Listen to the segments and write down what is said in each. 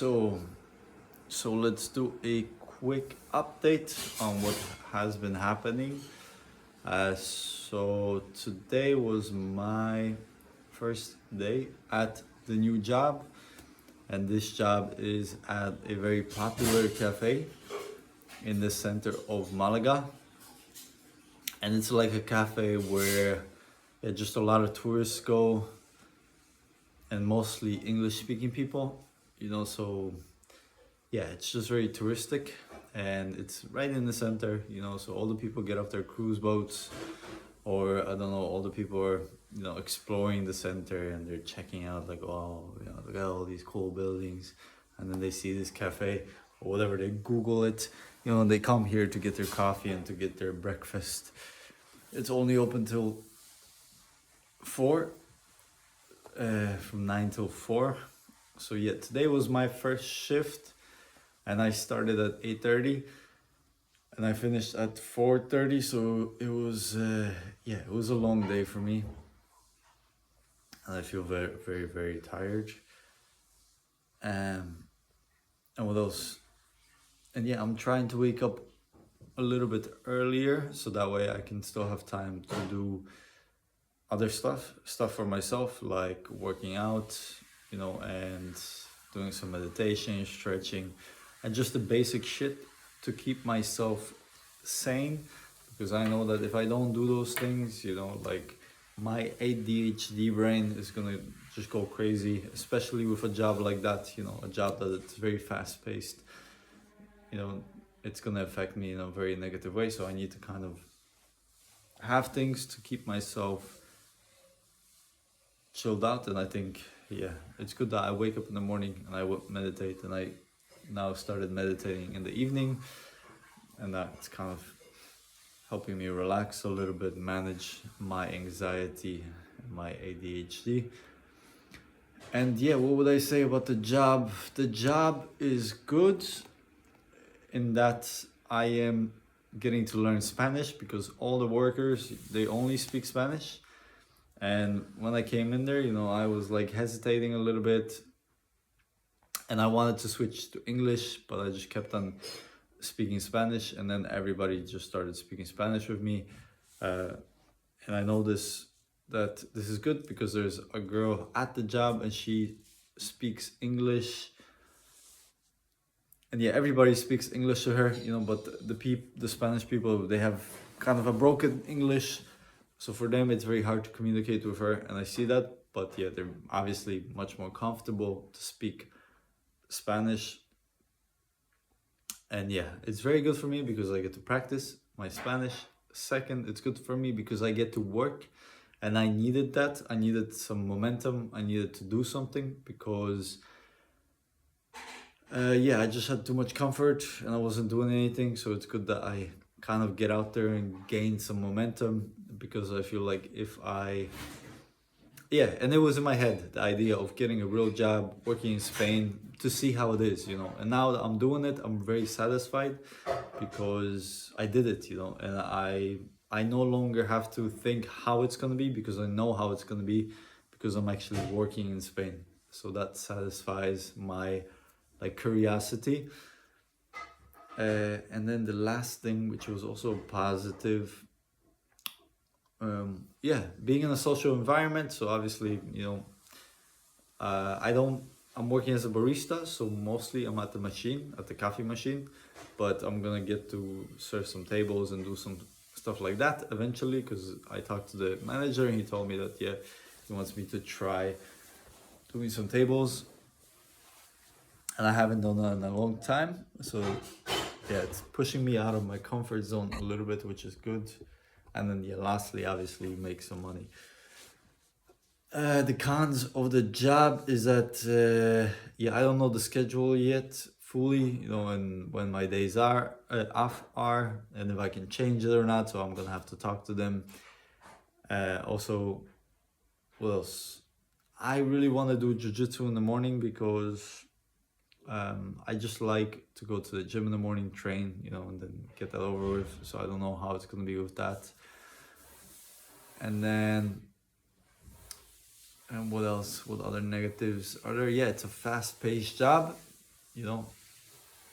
So, so let's do a quick update on what has been happening. So today was my first day at the new job, and this job is at a very popular cafe in the center of Malaga. And it's like a cafe where just a lot of tourists go, and mostly English speaking people, so yeah, it's just very touristic, and it's right in the center, so all the people get off their cruise boats, or I don't know, all the people are, exploring the center, and they're checking out like, oh, look at all these cool buildings, and then they see this cafe or whatever, they Google it, they come here to get their coffee and to get their breakfast. It's only open till 4, from 9 till 4. So yeah, today was my first shift, and I started at 8:30 and I finished at 4:30. So it was it was a long day for me, and I feel very, very, very tired. And what else? And yeah, I'm trying to wake up a little bit earlier, so that way I can still have time to do other stuff for myself, like working out, and doing some meditation, stretching, and just the basic shit to keep myself sane. Because I know that if I don't do those things, like my ADHD brain is gonna just go crazy, especially with a job like that, a job that it's very fast paced, it's gonna affect me in a very negative way. So I need to kind of have things to keep myself chilled out. And I think, yeah, it's good that I wake up in the morning and I meditate, and I now started meditating in the evening, and that's kind of helping me relax a little bit, manage my anxiety and my ADHD. And yeah, what would I say about the job? The job is good in that I am getting to learn Spanish, because all the workers, they only speak Spanish. And when I came in there, I was like hesitating a little bit, and I wanted to switch to English, but I just kept on speaking Spanish, and then everybody just started speaking Spanish with me. And I noticed that this is good, because there's a girl at the job and she speaks English. And yeah, everybody speaks English to her, but the Spanish people, they have kind of a broken English. So for them, it's very hard to communicate with her, and I see that. But yeah, they're obviously much more comfortable to speak Spanish. And yeah, it's very good for me because I get to practice my Spanish. Second, it's good for me because I get to work, and I needed that. I needed some momentum. I needed to do something, because I just had too much comfort and I wasn't doing anything. So it's good that I kind of get out there and gain some momentum, because I feel like and it was in my head, the idea of getting a real job, working in Spain, to see how it is, and now that I'm doing it, I'm very satisfied, because I did it, and I no longer have to think how it's going to be, because I know how it's going to be, because I'm actually working in Spain. So that satisfies my curiosity. And then the last thing, which was also positive, being in a social environment. So obviously, I'm working as a barista, so mostly I'm at the coffee machine, but I'm gonna get to serve some tables and do some stuff like that eventually, because I talked to the manager and he told me that, he wants me to try doing some tables, and I haven't done that in a long time. So yeah, it's pushing me out of my comfort zone a little bit, which is good. And then lastly, obviously, make some money. The cons of the job is that I don't know the schedule yet fully, and when my days are off are, and if I can change it or not. So I'm gonna have to talk to them. Also, what else? I really want to do Jiu-Jitsu in the morning, because I just like to go to the gym in the morning, train, and then get that over with. So I don't know how it's gonna be with that. And then, and what else? What other negatives are there? Yeah, it's a fast-paced job. you know.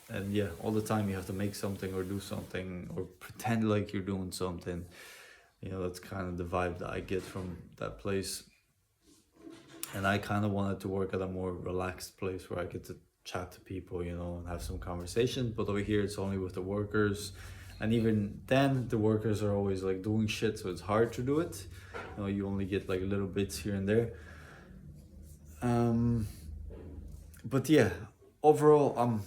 And yeah, all the time you have to make something or do something or pretend like you're doing something. You know, that's kind of the vibe that I get from that place. And I kind of wanted to work at a more relaxed place where I get to chat to people, you know, and have some conversation. But over here, it's only with the workers. And even then, the workers are always like doing shit, so it's hard to do it. You know, you only get like little bits here and there. But yeah, overall, I'm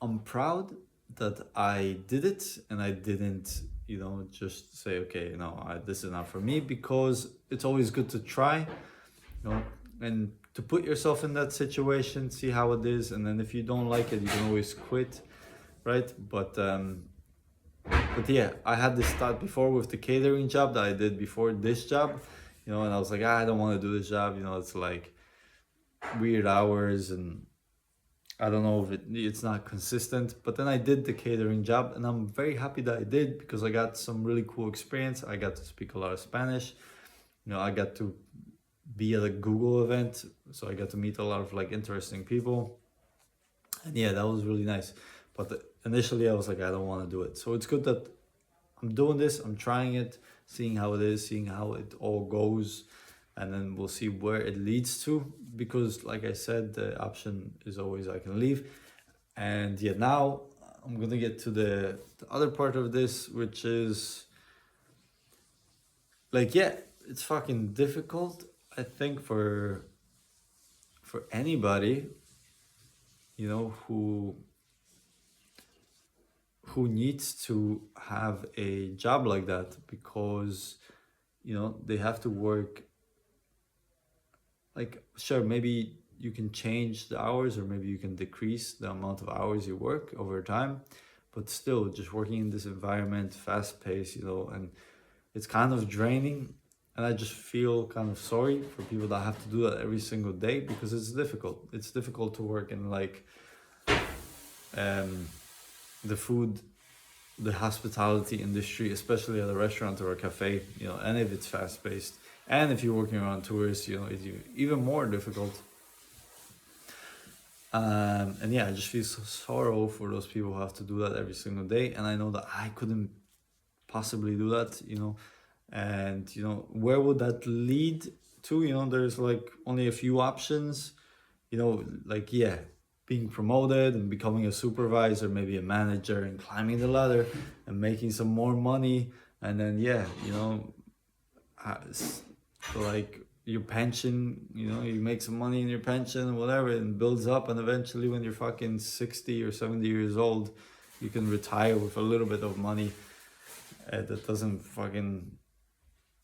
I'm proud that I did it and I didn't, you know, just say, okay, no, this is not for me, because it's always good to try, you know, and to put yourself in that situation, see how it is, and then if you don't like it, you can always quit, right? But yeah, I had this thought before with the catering job that I did before this job, you know, and I was like, I don't want to do this job, you know, it's like weird hours and I don't know if it's not consistent. But then I did the catering job and I'm very happy that I did, because I got some really cool experience. I got to speak a lot of Spanish. You know, I got to be at a Google event, so I got to meet a lot of like interesting people. And yeah, that was really nice. But initially I was like, I don't want to do it. So it's good that I'm doing this, I'm trying it, seeing how it is, seeing how it all goes, and then we'll see where it leads to. Because like I said, the option is always I can leave. And yeah, now I'm gonna get to the other part of this, which is like, yeah, it's fucking difficult, I think, for anybody, you know, who needs to have a job like that, because you know they have to work. Like, sure, maybe you can change the hours, or maybe you can decrease the amount of hours you work over time, but still just working in this environment, fast paced, you know, and it's kind of draining. And I just feel kind of sorry for people that have to do that every single day, because it's difficult. It's difficult to work in like the food, the hospitality industry, especially at a restaurant or a cafe, you know, and if it's fast paced, and if you're working around tourists, you know, it's even more difficult. And yeah, I just feel so sorrow for those people who have to do that every single day. And I know that I couldn't possibly do that, you know. And you know, where would that lead to? You know, there's like only a few options, you know, like, yeah, being promoted and becoming a supervisor, maybe a manager, and climbing the ladder and making some more money. And then yeah, you know, like your pension, you know, you make some money in your pension, whatever, and builds up, and eventually when you're fucking 60 or 70 years old, you can retire with a little bit of money that doesn't fucking,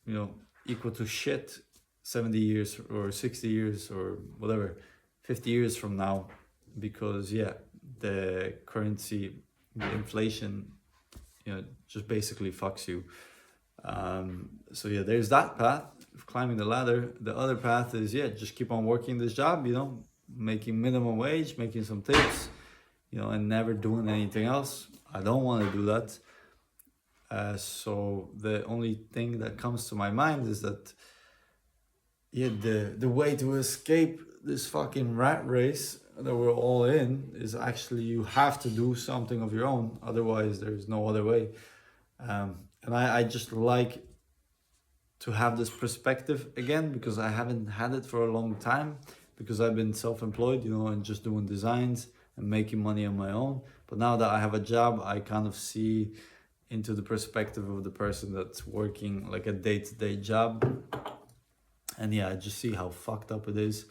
you know, equal to shit 70 years or 60 years or whatever, 50 years from now. Because yeah, the currency, the inflation, you know, just basically fucks you. So yeah, there's that path of climbing the ladder. The other path is, yeah, just keep on working this job, you know, making minimum wage, making some tips, you know, and never doing anything else. I don't want to do that. So the only thing that comes to my mind is that, yeah, the way to escape this fucking rat race that we're all in is actually you have to do something of your own. Otherwise, there's no other way. And I just like to have this perspective again, because I haven't had it for a long time, because I've been self-employed, you know, and just doing designs and making money on my own. But now that I have a job, I kind of see into the perspective of the person that's working like a day-to-day job. And yeah, I just see how fucked up it is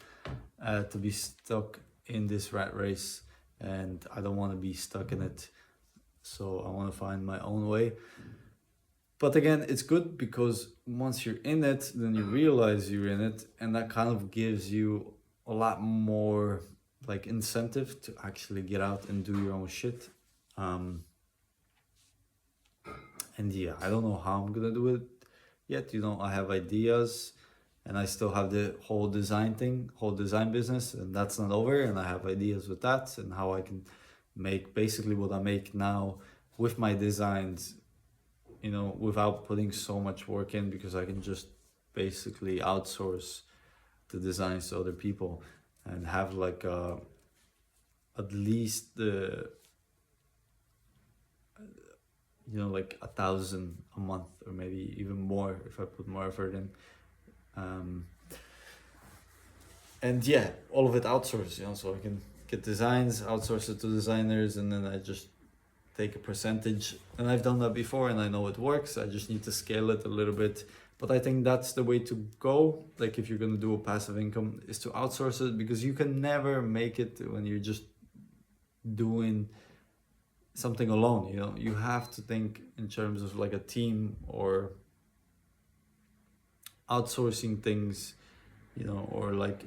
to be stuck in this rat race, and I don't want to be stuck in it. So I want to find my own way. But again, it's good because once you're in it, then you realize you're in it, and that kind of gives you a lot more like incentive to actually get out and do your own shit. And yeah, I don't know how I'm gonna do it yet. You know, I have ideas, and I still have the whole design business, and that's not over. And I have ideas with that and how I can make basically what I make now with my designs, you know, without putting so much work in, because I can just basically outsource the designs to other people and have like at least the like 1,000 a month, or maybe even more if I put more effort in. And yeah, all of it outsourced, so I can get designs, outsource it to designers, and then I just take a percentage. And I've done that before and I know it works. I just need to scale it a little bit. But I think that's the way to go. Like if you're gonna do a passive income, is to outsource it, because you can never make it when you're just doing something alone. You have to think in terms of like a team, or outsourcing things, or like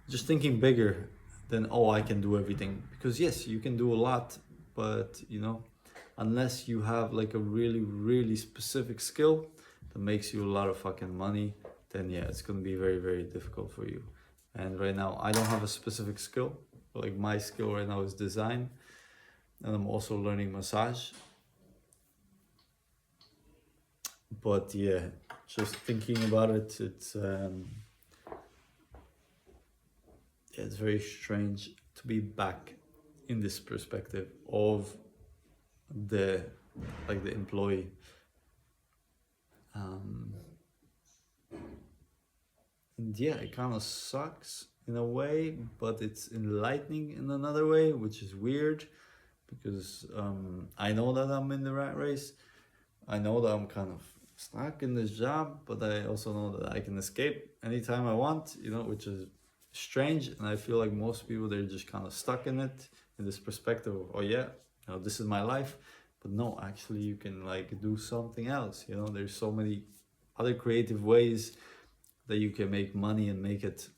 just thinking bigger than, oh, I can do everything. Because yes, you can do a lot, but unless you have like a really, really specific skill that makes you a lot of fucking money, then yeah, it's gonna be very, very difficult for you. And right now, I don't have a specific skill. Like my skill right now is design, and I'm also learning massage. But yeah, just thinking about it, it's very strange to be back in this perspective of the employee. And yeah, it kind of sucks in a way, but it's enlightening in another way, which is weird, because I know that I'm in the rat race. I know that I'm kind of stuck in this job, but I also know that I can escape anytime I want, which is strange. And I feel like most people, they're just kind of stuck in it, in this perspective of, oh yeah, this is my life. But no, actually you can like do something else. There's so many other creative ways that you can make money and make it.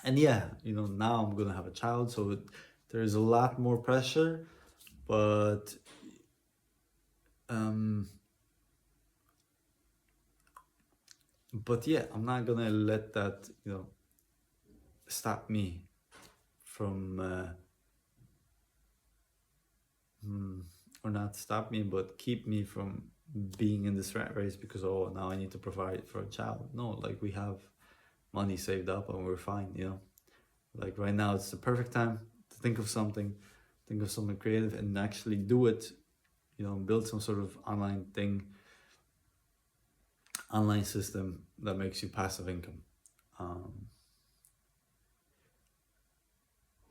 And yeah, now I'm gonna have a child, so there's a lot more pressure, but yeah, I'm not gonna let that stop me from or not stop me, but keep me from being in this rat race, because oh, now I need to provide for a child. No, like we have money saved up and we're fine. Like right now it's the perfect time to think of something creative and actually do it. Build some sort of online system that makes you passive income.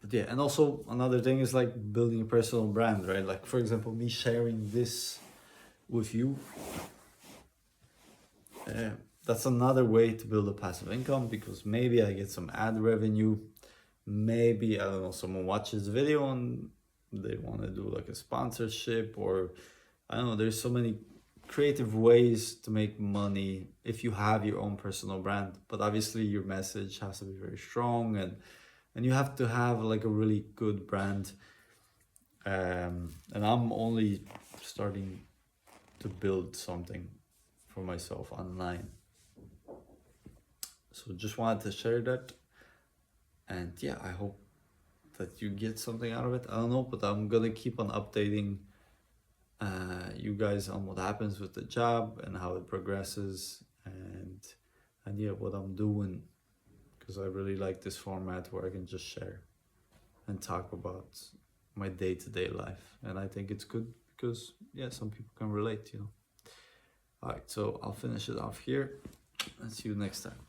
But yeah, and also another thing is like building a personal brand, right? Like for example, me sharing this with you, that's another way to build a passive income, because maybe I get some ad revenue, maybe, I don't know, someone watches the video and they want to do like a sponsorship, or I don't know, there's so many creative ways to make money if you have your own personal brand. But obviously your message has to be very strong, and you have to have like a really good brand. And I'm only starting to build something for myself online. So just wanted to share that. And yeah, I hope that you get something out of it. I don't know, but I'm gonna keep on updating you guys on what happens with the job and how it progresses, and yeah, what I'm doing, because I really like this format where I can just share and talk about my day-to-day life. And I think it's good because yeah, some people can relate. All right, so I'll finish it off here and see you next time.